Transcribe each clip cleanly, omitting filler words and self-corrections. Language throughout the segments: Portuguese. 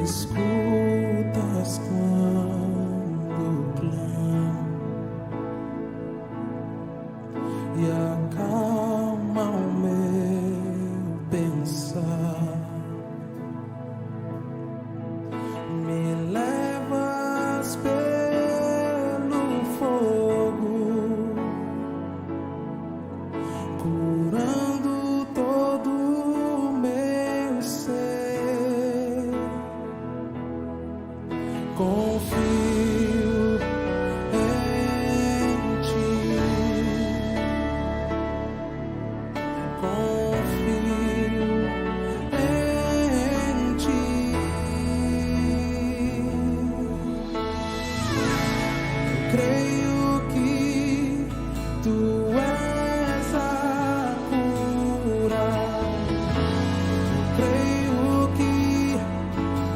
Escutas quando clamo e acalma o meu pensar. Me levas pelo fogo, curando todo o meu ser. Confio em ti, confio em ti. Eu creio que tu és a cura. Eu creio que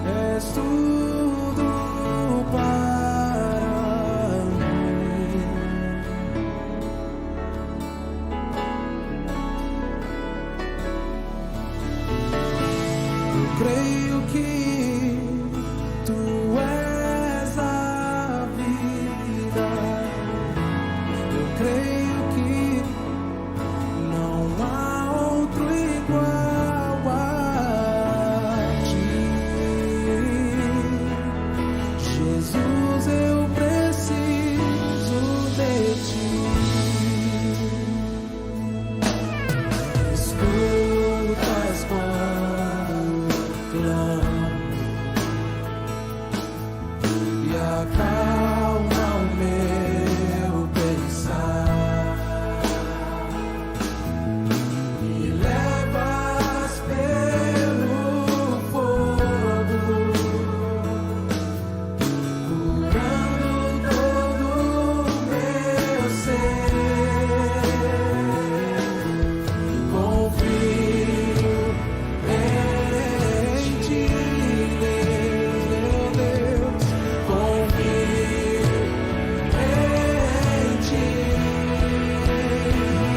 és tudo para mim. Eu creio que tu és a vida. Eu creio que não há outro igual a ti. Jesus, eu preciso de ti. Escutas quando clamo e acalma o meu pensar. Me levas pelo fogo, curando todo o meu ser. Confio em ti, meu Deus. Confio em ti.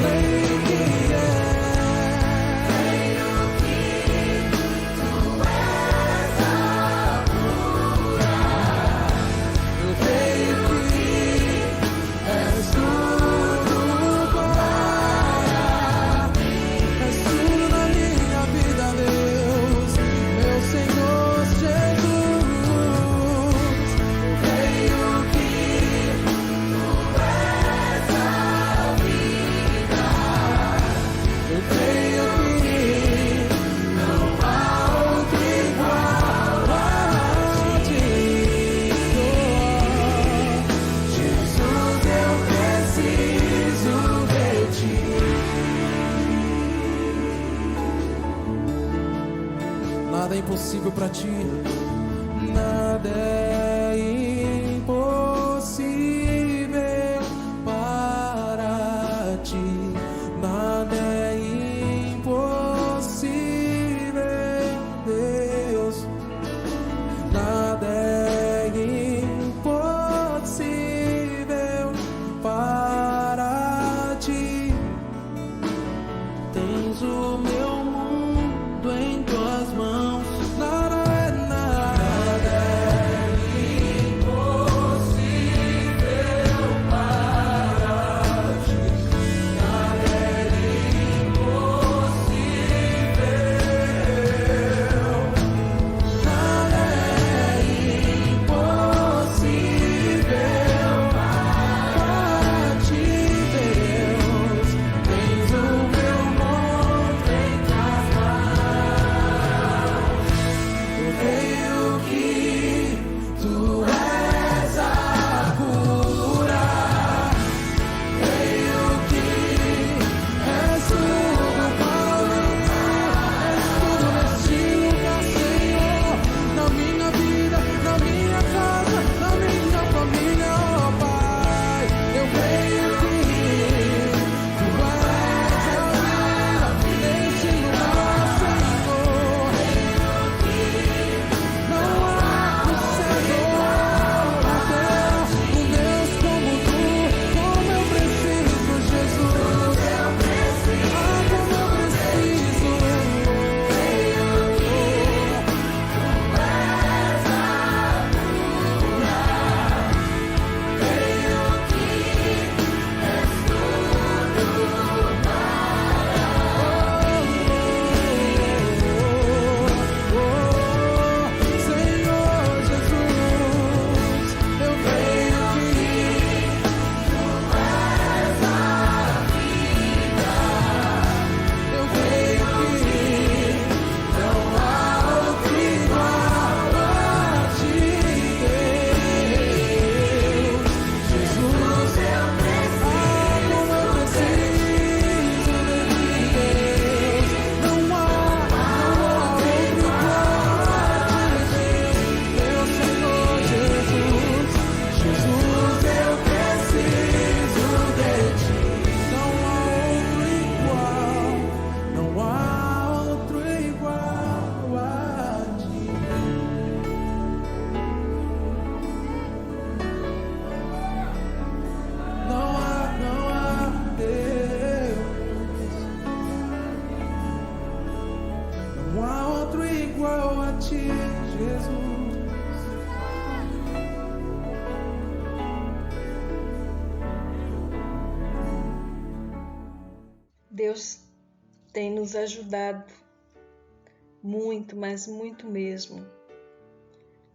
Creio que eu creio que és tudo para mim. És tudo na minha vida, Deus, meu Senhor Jesus. Eu creio que eu creio que não há outro igual a ti. Jesus, eu preciso de ti. Nada é impossível para ti. Nada é impossível para ti. Nada é impossível, Deus. Nada é impossível para ti. Tens o meu mundo em tuas mãos. Nada é a ti, Jesus. Deus tem nos ajudado muito, mas muito mesmo,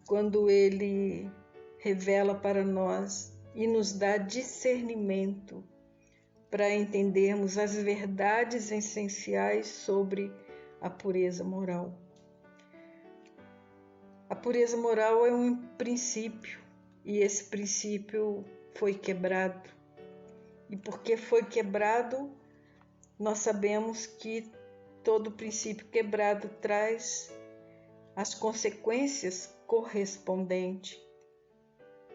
quando Ele revela para nós e nos dá discernimento para entendermos as verdades essenciais sobre a pureza moral. A pureza moral é um princípio e esse princípio foi quebrado. E porque foi quebrado, nós sabemos que todo princípio quebrado traz as consequências correspondentes.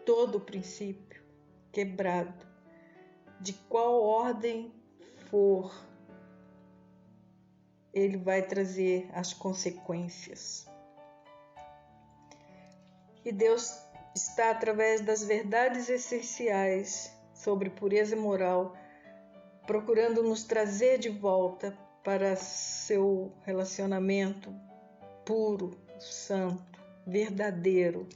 Todo princípio quebrado, de qual ordem for, ele vai trazer as consequências. E Deus está, através das verdades essenciais sobre pureza moral, procurando nos trazer de volta para seu relacionamento puro, santo, verdadeiro,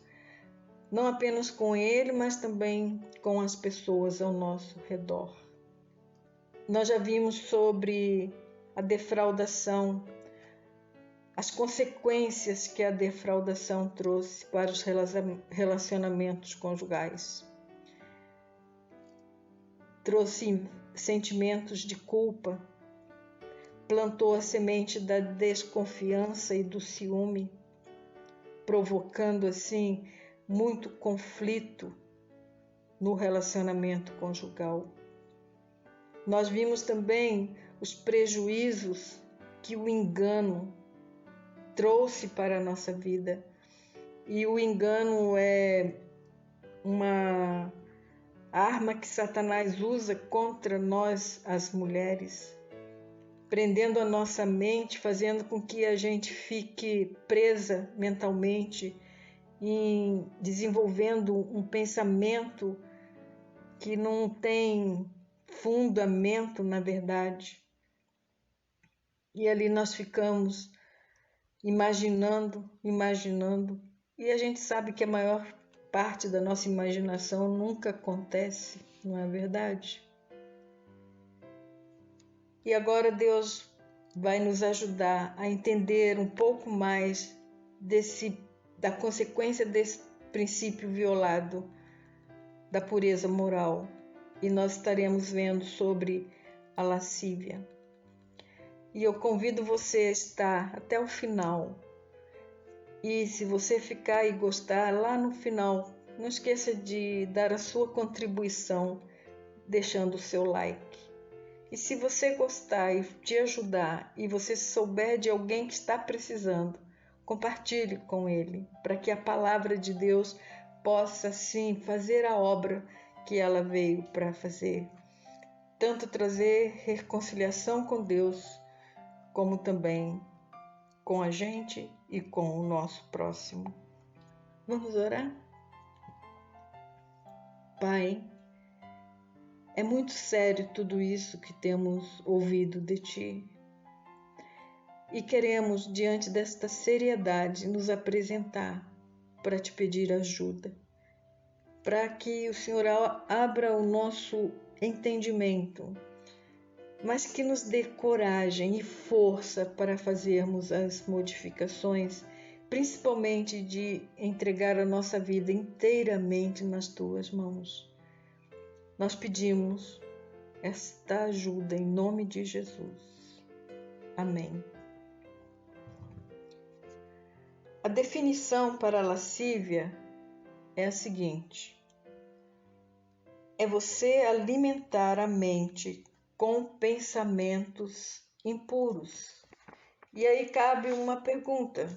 não apenas com Ele, mas também com as pessoas ao nosso redor. Nós já vimos sobre a defraudação, as consequências que a defraudação trouxe para os relacionamentos conjugais. Trouxe sentimentos de culpa, plantou a semente da desconfiança e do ciúme, provocando assim muito conflito no relacionamento conjugal. Nós vimos também os prejuízos que o engano trouxe para a nossa vida. E o engano é uma arma que Satanás usa contra nós, as mulheres, prendendo a nossa mente, fazendo com que a gente fique presa mentalmente e desenvolvendo um pensamento que não tem fundamento na verdade. E ali nós ficamos imaginando, e a gente sabe que a maior parte da nossa imaginação nunca acontece, não é verdade? E agora Deus vai nos ajudar a entender um pouco mais da consequência desse princípio violado da pureza moral. E nós estaremos vendo sobre a lascívia. E eu convido você a estar até o final. E se você ficar e gostar, lá no final, não esqueça de dar a sua contribuição, deixando o seu like. E se você gostar e te ajudar, e você souber de alguém que está precisando, compartilhe com ele, para que a palavra de Deus possa, sim, fazer a obra que ela veio para fazer. Tanto trazer reconciliação com Deus, como também com a gente e com o nosso próximo. Vamos orar? Pai, é muito sério tudo isso que temos ouvido de Ti. E queremos, diante desta seriedade, nos apresentar para Te pedir ajuda, para que o Senhor abra o nosso entendimento, mas que nos dê coragem e força para fazermos as modificações, principalmente de entregar a nossa vida inteiramente nas Tuas mãos. Nós pedimos esta ajuda em nome de Jesus. Amém. A definição para a lascívia é a seguinte: é você alimentar a mente com pensamentos impuros. E aí cabe uma pergunta: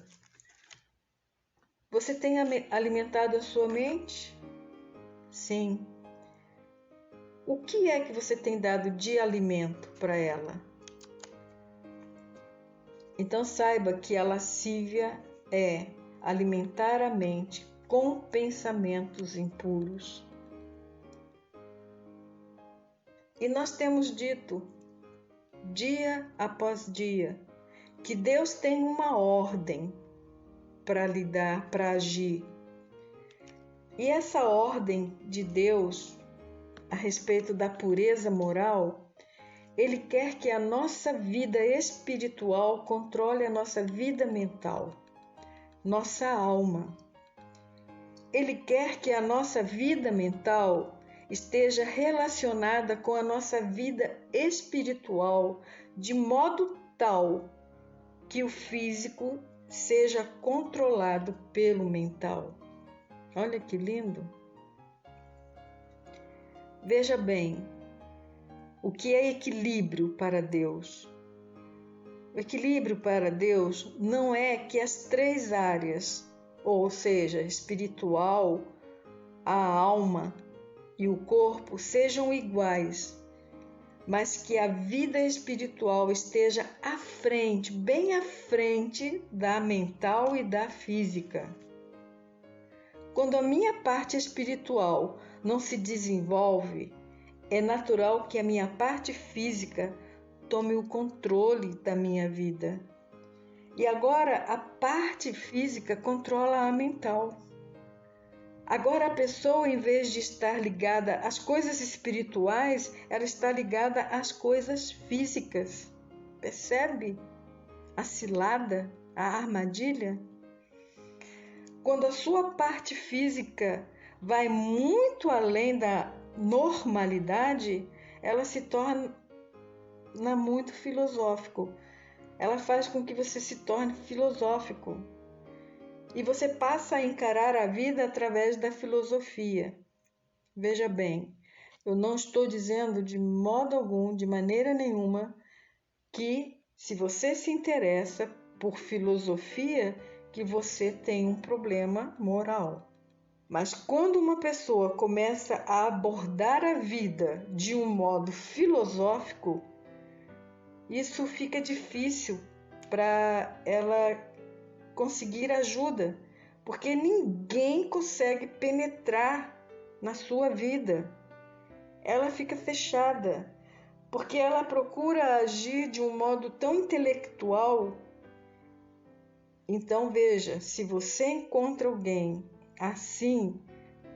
você tem alimentado a sua mente? Sim. O que é que você tem dado de alimento para ela? Então saiba que a lascívia é alimentar a mente com pensamentos impuros. E nós temos dito, dia após dia, que Deus tem uma ordem para lidar, para agir. E essa ordem de Deus a respeito da pureza moral, Ele quer que a nossa vida espiritual controle a nossa vida mental, nossa alma. Ele quer que a nossa vida mental esteja relacionada com a nossa vida espiritual, de modo tal que o físico seja controlado pelo mental. Olha que lindo! Veja bem, o que é equilíbrio para Deus? O equilíbrio para Deus não é que as três áreas, ou seja, espiritual, a alma e o corpo, sejam iguais, mas que a vida espiritual esteja à frente, bem à frente da mental e da física. Quando a minha parte espiritual não se desenvolve, é natural que a minha parte física tome o controle da minha vida. E agora a parte física controla a mental. Agora a pessoa, em vez de estar ligada às coisas espirituais, ela está ligada às coisas físicas. Percebe a cilada, a armadilha? Quando a sua parte física vai muito além da normalidade, ela se torna muito filosófico. Ela faz com que você se torne filosófico. E você passa a encarar a vida através da filosofia. Veja bem, eu não estou dizendo de modo algum, de maneira nenhuma, que se você se interessa por filosofia, que você tem um problema moral. Mas quando uma pessoa começa a abordar a vida de um modo filosófico, isso fica difícil para ela conseguir ajuda, porque ninguém consegue penetrar na sua vida. Ela fica fechada, porque ela procura agir de um modo tão intelectual. Então veja, se você encontra alguém assim,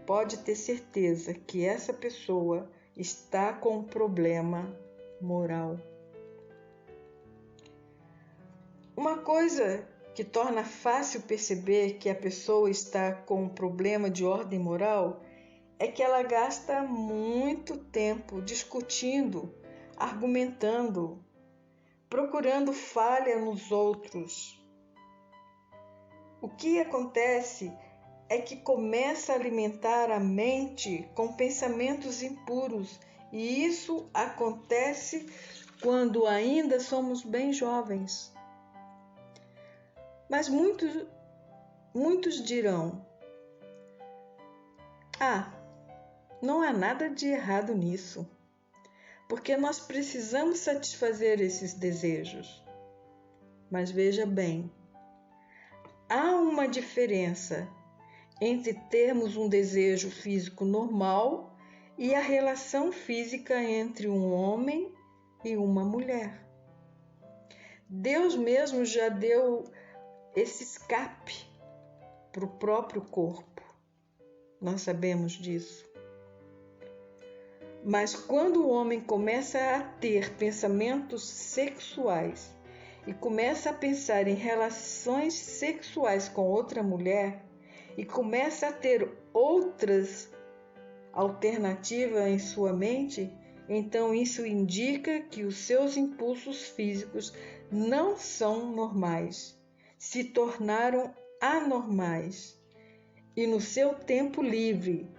pode ter certeza que essa pessoa está com um problema moral. Uma coisa que torna fácil perceber que a pessoa está com um problema de ordem moral é que ela gasta muito tempo discutindo, argumentando, procurando falha nos outros. O que acontece é que começa a alimentar a mente com pensamentos impuros, e isso acontece quando ainda somos bem jovens. Mas muitos dirão: não há nada de errado nisso, porque nós precisamos satisfazer esses desejos. Mas veja bem, há uma diferença entre termos um desejo físico normal e a relação física entre um homem e uma mulher. Deus mesmo já deu esse escape para o próprio corpo. Nós sabemos disso. Mas quando o homem começa a ter pensamentos sexuais e começa a pensar em relações sexuais com outra mulher e começa a ter outras alternativas em sua mente, então isso indica que os seus impulsos físicos não são normais, se tornaram anormais. E no seu tempo livre,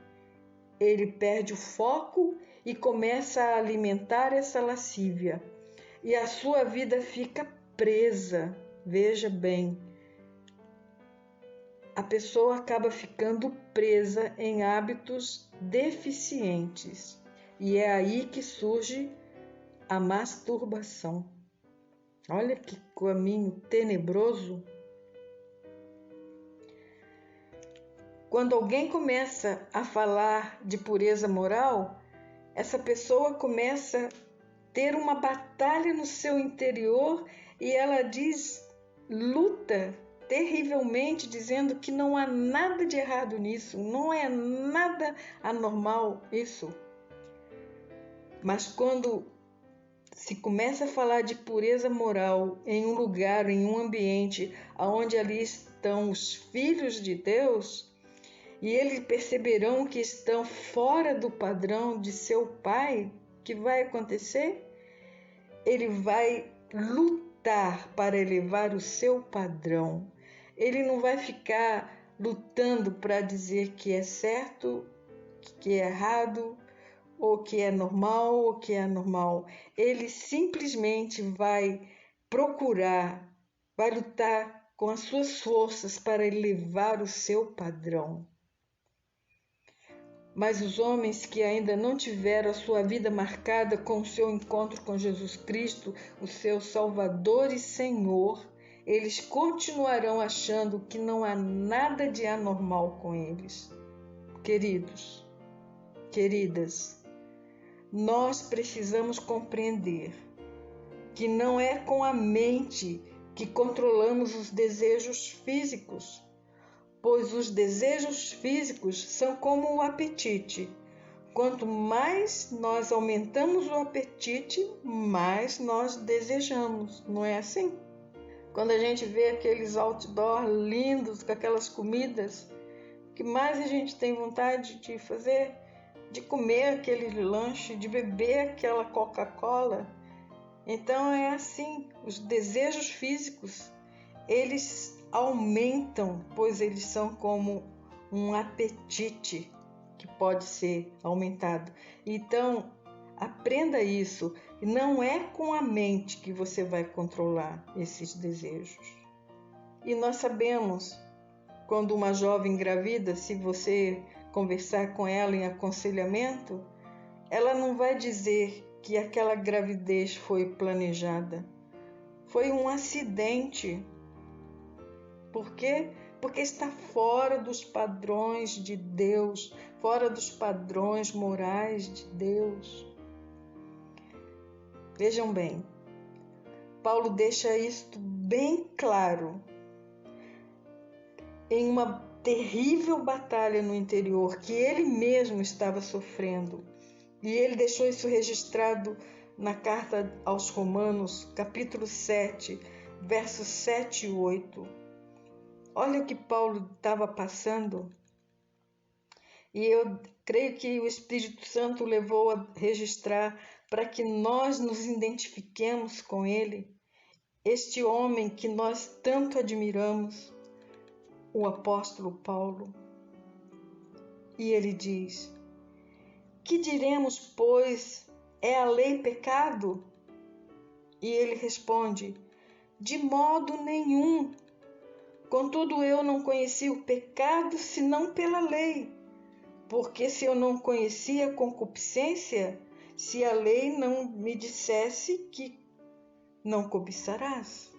ele perde o foco e começa a alimentar essa lascívia. E a sua vida fica presa. Veja bem, a pessoa acaba ficando presa em hábitos deficientes. E é aí que surge a masturbação. Olha que caminho tenebroso. Quando alguém começa a falar de pureza moral, essa pessoa começa a ter uma batalha no seu interior e ela diz: luta terrivelmente, dizendo que não há nada de errado nisso, não é nada anormal isso. Mas quando se começa a falar de pureza moral em um lugar, em um ambiente onde ali estão os filhos de Deus, e eles perceberão que estão fora do padrão de seu pai, o que vai acontecer? Ele vai lutar para elevar o seu padrão. Ele não vai ficar lutando para dizer que é certo, que é errado, ou que é normal, ou que é anormal. Ele simplesmente vai procurar, vai lutar com as suas forças para elevar o seu padrão. Mas os homens que ainda não tiveram a sua vida marcada com o seu encontro com Jesus Cristo, o seu Salvador e Senhor, eles continuarão achando que não há nada de anormal com eles. Queridos, queridas, nós precisamos compreender que não é com a mente que controlamos os desejos físicos, pois os desejos físicos são como o apetite. Quanto mais nós aumentamos o apetite, mais nós desejamos, não é assim? Quando a gente vê aqueles outdoor lindos com aquelas comidas, o que mais a gente tem vontade de fazer? De comer aquele lanche, de beber aquela Coca-Cola. Então é assim, os desejos físicos, eles aumentam, pois eles são como um apetite que pode ser aumentado. Então, aprenda isso. Não é com a mente que você vai controlar esses desejos. E nós sabemos, quando uma jovem engravida, se você conversar com ela em aconselhamento, ela não vai dizer que aquela gravidez foi planejada. Foi um acidente. Por quê? Porque está fora dos padrões de Deus, fora dos padrões morais de Deus. Vejam bem, Paulo deixa isto bem claro. Em uma terrível batalha no interior que ele mesmo estava sofrendo, e ele deixou isso registrado na carta aos Romanos, capítulo 7, versos 7 e 8. Olha o que Paulo estava passando. E eu creio que o Espírito Santo levou a registrar para que nós nos identifiquemos com ele, este homem que nós tanto admiramos, o apóstolo Paulo. E ele diz: que diremos, pois, é a lei pecado? E ele responde: de modo nenhum. Contudo, eu não conheci o pecado senão pela lei, porque se eu não conhecia a concupiscência, se a lei não me dissesse que não cobiçarás.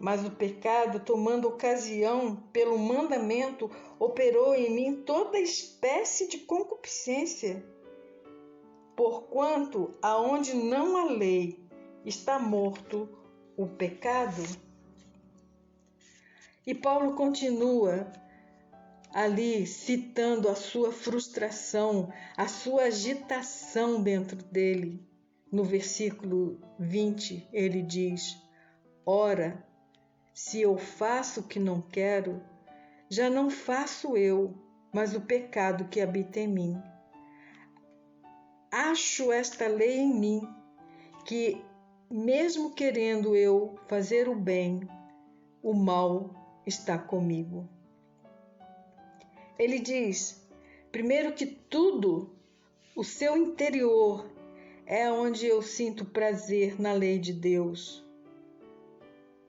Mas o pecado, tomando ocasião pelo mandamento, operou em mim toda espécie de concupiscência. Porquanto, aonde não há lei, está morto o pecado. E Paulo continua ali citando a sua frustração, a sua agitação dentro dele. No versículo 20, ele diz: ora, se eu faço o que não quero, já não faço eu, mas o pecado que habita em mim. Acho esta lei em mim, que mesmo querendo eu fazer o bem, o mal está comigo. Ele diz, primeiro que tudo, o seu interior é onde eu sinto prazer na lei de Deus,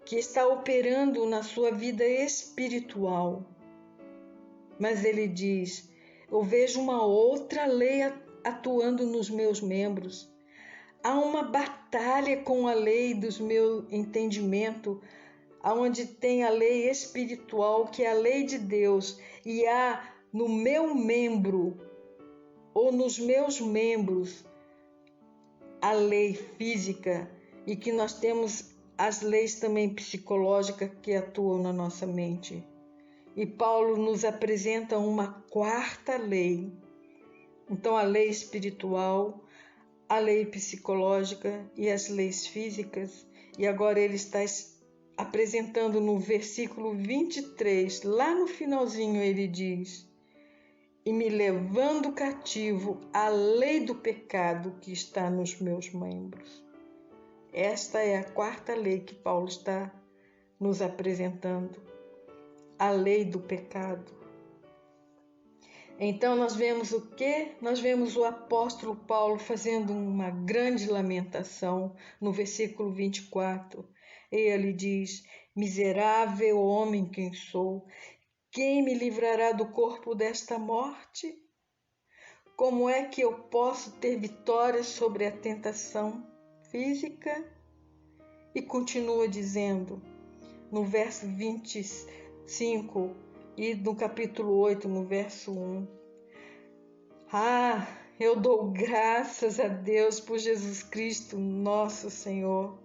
que está operando na sua vida espiritual. Mas ele diz, eu vejo uma outra lei atuando nos meus membros. Há uma batalha com a lei do meu entendimento, onde tem a lei espiritual, que é a lei de Deus, e há no meu membro, ou nos meus membros, a lei física, e que nós temos as leis também psicológicas que atuam na nossa mente. E Paulo nos apresenta uma quarta lei. Então, a lei espiritual, a lei psicológica e as leis físicas. E agora ele está apresentando no versículo 23, lá no finalzinho ele diz: e me levando cativo à lei do pecado que está nos meus membros. Esta é a quarta lei que Paulo está nos apresentando, a lei do pecado. Então nós vemos o quê? Nós vemos o apóstolo Paulo fazendo uma grande lamentação no versículo 24. Ele diz: miserável homem quem sou, quem me livrará do corpo desta morte? Como é que eu posso ter vitória sobre a tentação física? E continua dizendo, no verso 25 e no capítulo 8, no verso 1. Eu dou graças a Deus por Jesus Cristo, nosso Senhor,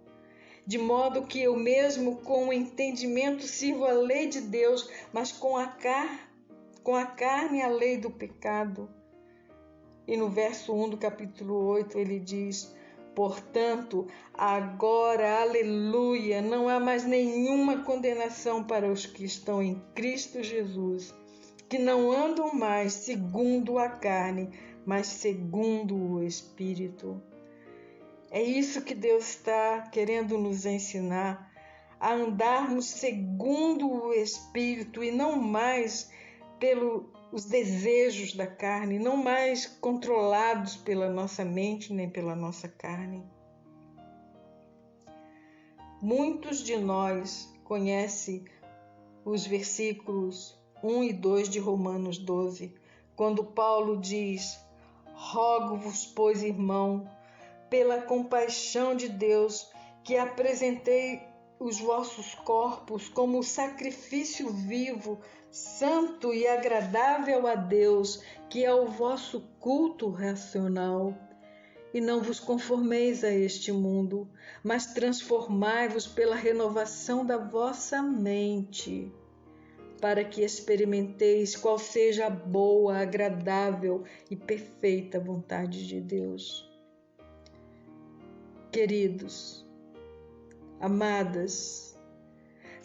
de modo que eu mesmo com o entendimento sirvo a lei de Deus, mas com a carne a lei do pecado. E no verso 1 do capítulo 8 ele diz: portanto, agora, aleluia, não há mais nenhuma condenação para os que estão em Cristo Jesus, que não andam mais segundo a carne, mas segundo o Espírito. É isso que Deus está querendo nos ensinar, a andarmos segundo o Espírito e não mais pelos desejos da carne, não mais controlados pela nossa mente nem pela nossa carne. Muitos de nós conhecem os versículos 1 e 2 de Romanos 12, quando Paulo diz: rogo-vos, pois, irmão, pela compaixão de Deus, que apresentei os vossos corpos como sacrifício vivo, santo e agradável a Deus, que é o vosso culto racional. E não vos conformeis a este mundo, mas transformai-vos pela renovação da vossa mente, para que experimenteis qual seja a boa, agradável e perfeita vontade de Deus. Queridos, amadas,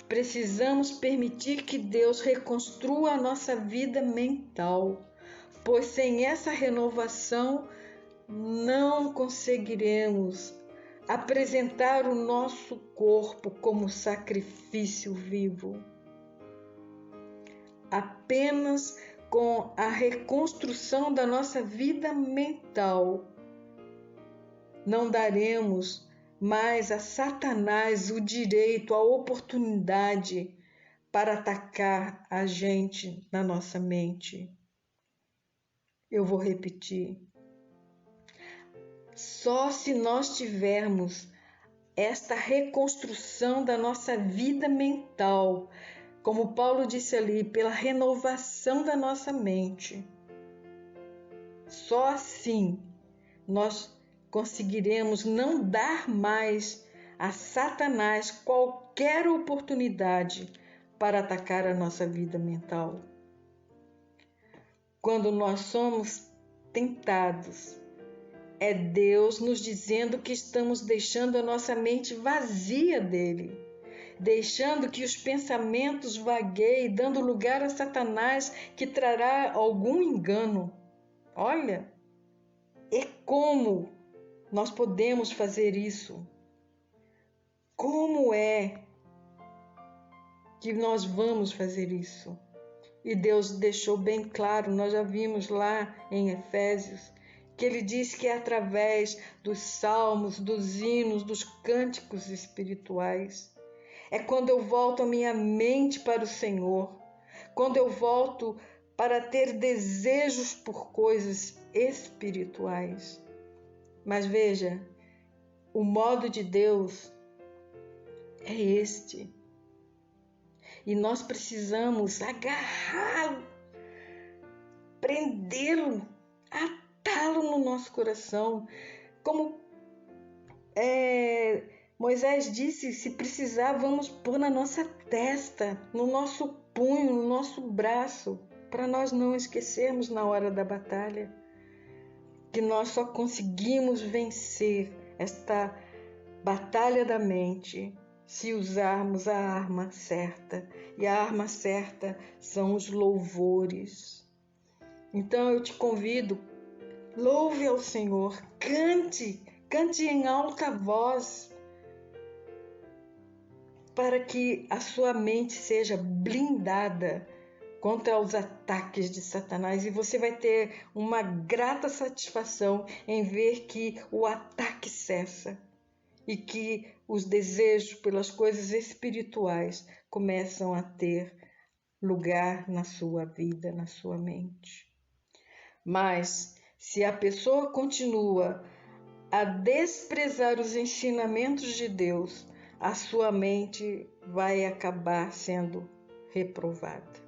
precisamos permitir que Deus reconstrua a nossa vida mental, pois sem essa renovação não conseguiremos apresentar o nosso corpo como sacrifício vivo. Apenas com a reconstrução da nossa vida mental não daremos mais a Satanás o direito, a oportunidade para atacar a gente na nossa mente. Eu vou repetir. Só se nós tivermos esta reconstrução da nossa vida mental, como Paulo disse ali, pela renovação da nossa mente, só assim nós conseguiremos não dar mais a Satanás qualquer oportunidade para atacar a nossa vida mental. Quando nós somos tentados, é Deus nos dizendo que estamos deixando a nossa mente vazia dele, deixando que os pensamentos vagueiem, dando lugar a Satanás que trará algum engano. Olha, e como nós podemos fazer isso? Como é que nós vamos fazer isso? E Deus deixou bem claro, nós já vimos lá em Efésios, que ele diz que é através dos salmos, dos hinos, dos cânticos espirituais. É quando eu volto a minha mente para o Senhor, quando eu volto para ter desejos por coisas espirituais. Mas veja, o modo de Deus é este. E nós precisamos agarrá-lo, prendê-lo, atá-lo no nosso coração, como Moisés disse: se precisar, vamos pôr na nossa testa, no nosso punho, no nosso braço, para nós não esquecermos na hora da batalha que nós só conseguimos vencer esta batalha da mente se usarmos a arma certa. E a arma certa são os louvores. Então eu te convido, louve ao Senhor, cante em alta voz, para que a sua mente seja blindada contra os ataques de Satanás, e você vai ter uma grata satisfação em ver que o ataque cessa e que os desejos pelas coisas espirituais começam a ter lugar na sua vida, na sua mente. Mas se a pessoa continua a desprezar os ensinamentos de Deus, a sua mente vai acabar sendo reprovada.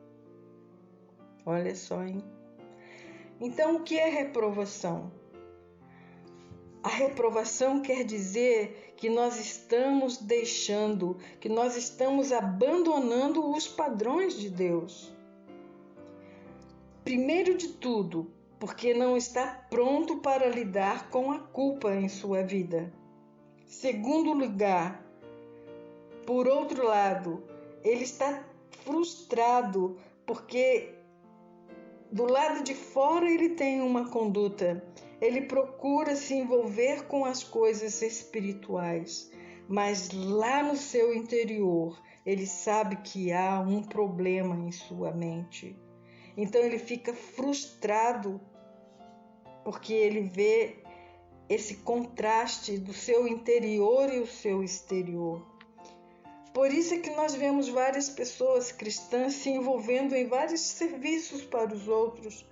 Olha só, hein? Então, o que é reprovação? A reprovação quer dizer que nós estamos deixando, que nós estamos abandonando os padrões de Deus. Primeiro de tudo, porque não está pronto para lidar com a culpa em sua vida. Segundo lugar, por outro lado, ele está frustrado porque do lado de fora ele tem uma conduta, ele procura se envolver com as coisas espirituais, mas lá no seu interior ele sabe que há um problema em sua mente. Então ele fica frustrado porque ele vê esse contraste do seu interior e o seu exterior. Por isso é que nós vemos várias pessoas cristãs se envolvendo em vários serviços para os outros,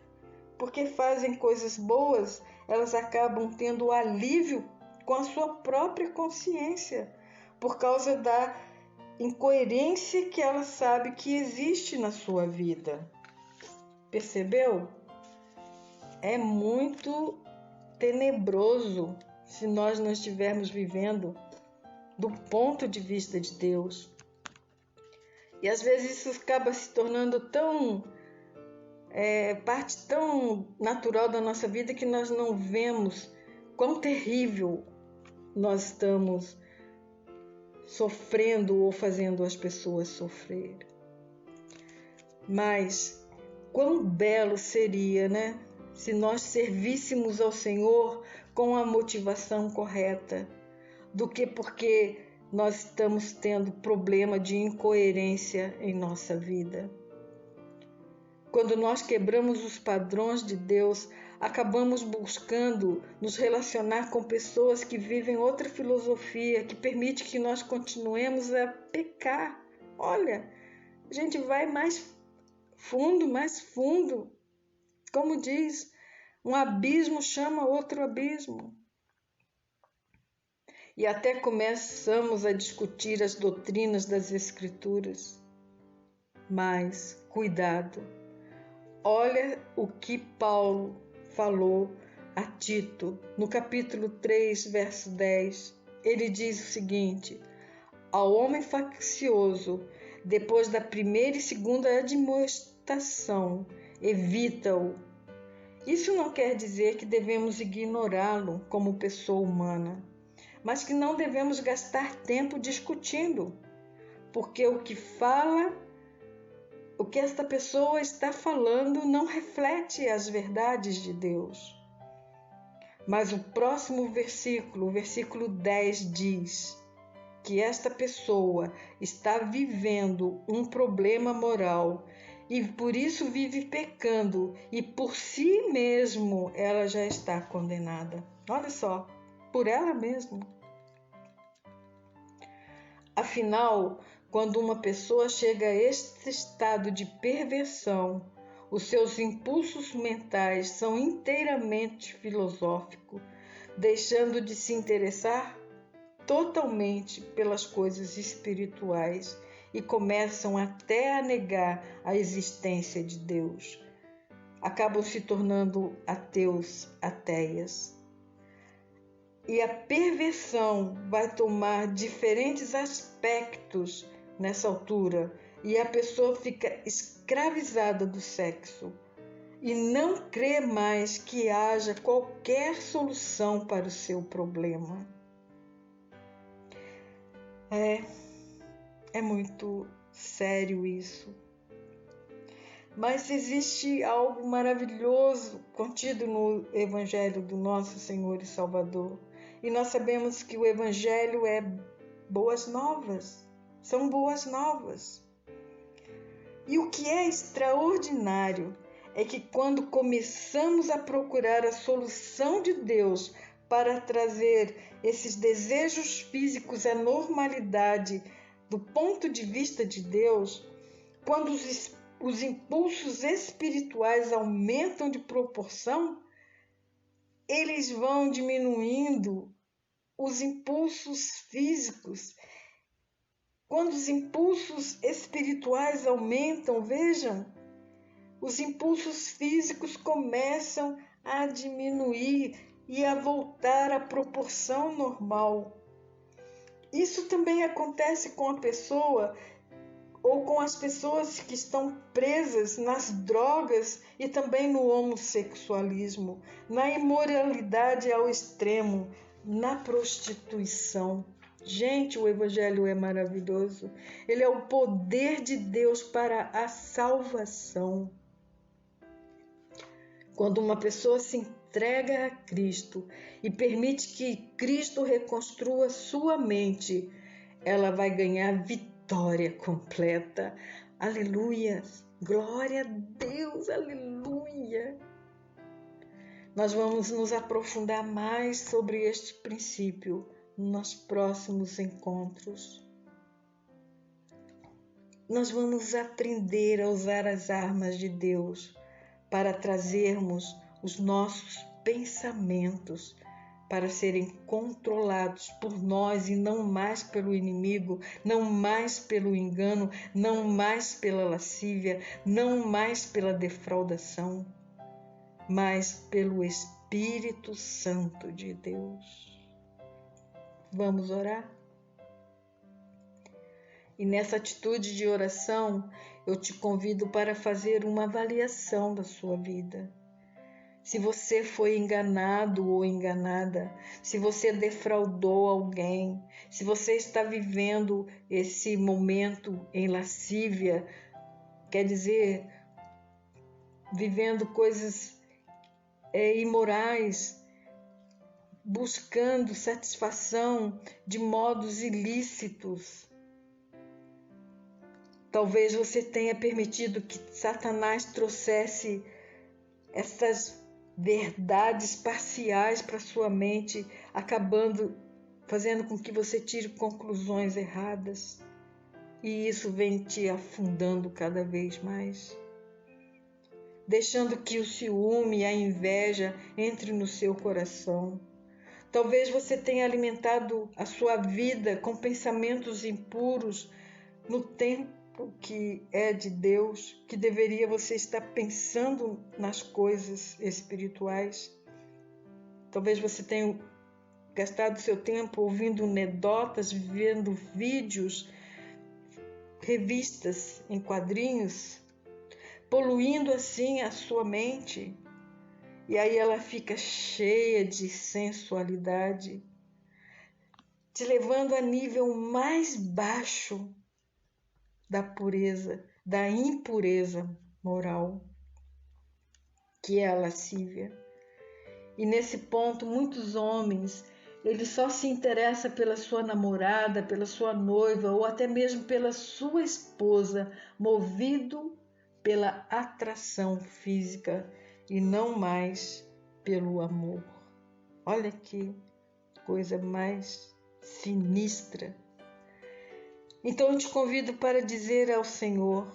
porque fazem coisas boas, elas acabam tendo alívio com a sua própria consciência, por causa da incoerência que ela sabe que existe na sua vida. Percebeu? É muito tenebroso se nós não estivermos vivendo do ponto de vista de Deus. E às vezes isso acaba se tornando parte tão natural da nossa vida que nós não vemos quão terrível nós estamos sofrendo ou fazendo as pessoas sofrer. Mas quão belo seria, né? Se nós servíssemos ao Senhor com a motivação correta, do que porque nós estamos tendo problema de incoerência em nossa vida. Quando nós quebramos os padrões de Deus, acabamos buscando nos relacionar com pessoas que vivem outra filosofia, que permite que nós continuemos a pecar. Olha, a gente vai mais fundo. Como diz, um abismo chama outro abismo. E até começamos a discutir as doutrinas das Escrituras. Mas, cuidado, olha o que Paulo falou a Tito, no capítulo 3, verso 10. Ele diz o seguinte: ao homem faccioso, depois da primeira e segunda admoestação, evita-o. Isso não quer dizer que devemos ignorá-lo como pessoa humana, mas que não devemos gastar tempo discutindo, porque o que esta pessoa está falando não reflete as verdades de Deus. Mas o próximo versículo, o versículo 10, diz que esta pessoa está vivendo um problema moral e por isso vive pecando, e por si mesmo ela já está condenada. Olha só, por ela mesma. Afinal, quando uma pessoa chega a este estado de perversão, os seus impulsos mentais são inteiramente filosóficos, deixando de se interessar totalmente pelas coisas espirituais e começam até a negar a existência de Deus. Acabam se tornando ateus, ateias. E a perversão vai tomar diferentes aspectos nessa altura, e a pessoa fica escravizada do sexo e não crê mais que haja qualquer solução para o seu problema. É muito sério isso. Mas existe algo maravilhoso contido no Evangelho do nosso Senhor e Salvador. E nós sabemos que o Evangelho é boas novas, são boas novas. E o que é extraordinário é que quando começamos a procurar a solução de Deus para trazer esses desejos físicos à normalidade do ponto de vista de Deus, quando os impulsos espirituais aumentam de proporção, eles vão diminuindo os impulsos físicos. Quando os impulsos espirituais aumentam, vejam, os impulsos físicos começam a diminuir e a voltar à proporção normal. Isso também acontece com a pessoa ou com as pessoas que estão presas nas drogas e também no homossexualismo, na imoralidade ao extremo, na prostituição. Gente, o Evangelho é maravilhoso. Ele é o poder de Deus para a salvação. Quando uma pessoa se entrega a Cristo e permite que Cristo reconstrua sua mente, ela vai ganhar vitória completa. Aleluia! Glória a Deus! Aleluia! Nós vamos nos aprofundar mais sobre este princípio nos próximos encontros. Nós vamos aprender a usar as armas de Deus para trazermos os nossos pensamentos para serem controlados por nós e não mais pelo inimigo, não mais pelo engano, não mais pela lascívia, não mais pela defraudação, mas pelo Espírito Santo de Deus. Vamos orar? E nessa atitude de oração, eu te convido para fazer uma avaliação da sua vida. Se você foi enganado ou enganada, se você defraudou alguém, se você está vivendo esse momento em lascívia, quer dizer, vivendo coisas imorais, buscando satisfação de modos ilícitos. Talvez você tenha permitido que Satanás trouxesse essas verdades parciais para sua mente, fazendo com que você tire conclusões erradas. E isso vem te afundando cada vez mais, deixando que o ciúme e a inveja entrem no seu coração. Talvez você tenha alimentado a sua vida com pensamentos impuros no tempo que é de Deus, que deveria você estar pensando nas coisas espirituais. Talvez você tenha gastado seu tempo ouvindo anedotas, vendo vídeos, revistas em quadrinhos, poluindo assim a sua mente. E aí ela fica cheia de sensualidade, te levando a nível mais baixo da pureza, da impureza moral, que é a lascívia. E nesse ponto, muitos homens, eles só se interessam pela sua namorada, pela sua noiva ou até mesmo pela sua esposa, movido pela atração física e não mais pelo amor. Olha que coisa mais sinistra. Então eu te convido para dizer ao Senhor,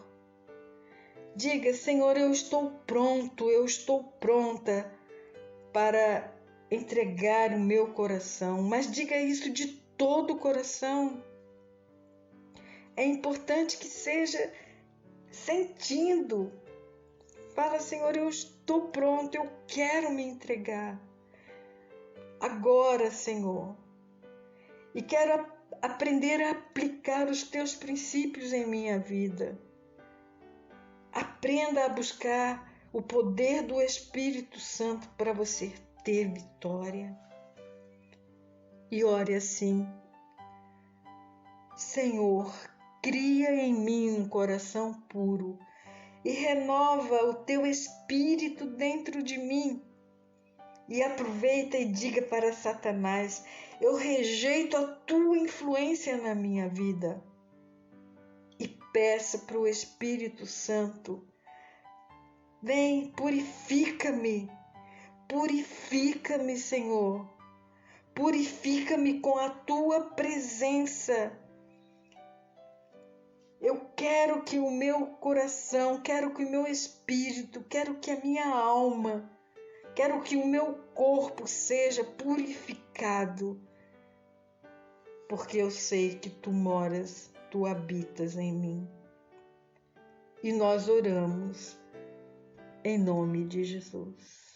diga: Senhor, eu estou pronto, eu estou pronta para entregar o meu coração, mas diga isso de todo o coração. É importante que seja sentindo. Fala: Senhor, eu estou pronto, eu quero me entregar. agora, Senhor. E quero aprender a aplicar os teus princípios em minha vida. Aprenda a buscar o poder do Espírito Santo para você ter vitória. E ore assim: Senhor, cria em mim um coração puro e renova o teu Espírito dentro de mim. E aproveita e diga para Satanás: eu rejeito a tua influência na minha vida. E peça para o Espírito Santo: vem, purifica-me, Senhor. Purifica-me com a tua presença. Eu quero que o meu coração, quero que o meu espírito, quero que a minha alma, quero que o meu corpo seja purificado, porque eu sei que tu moras, tu habitas em mim. E nós oramos em nome de Jesus.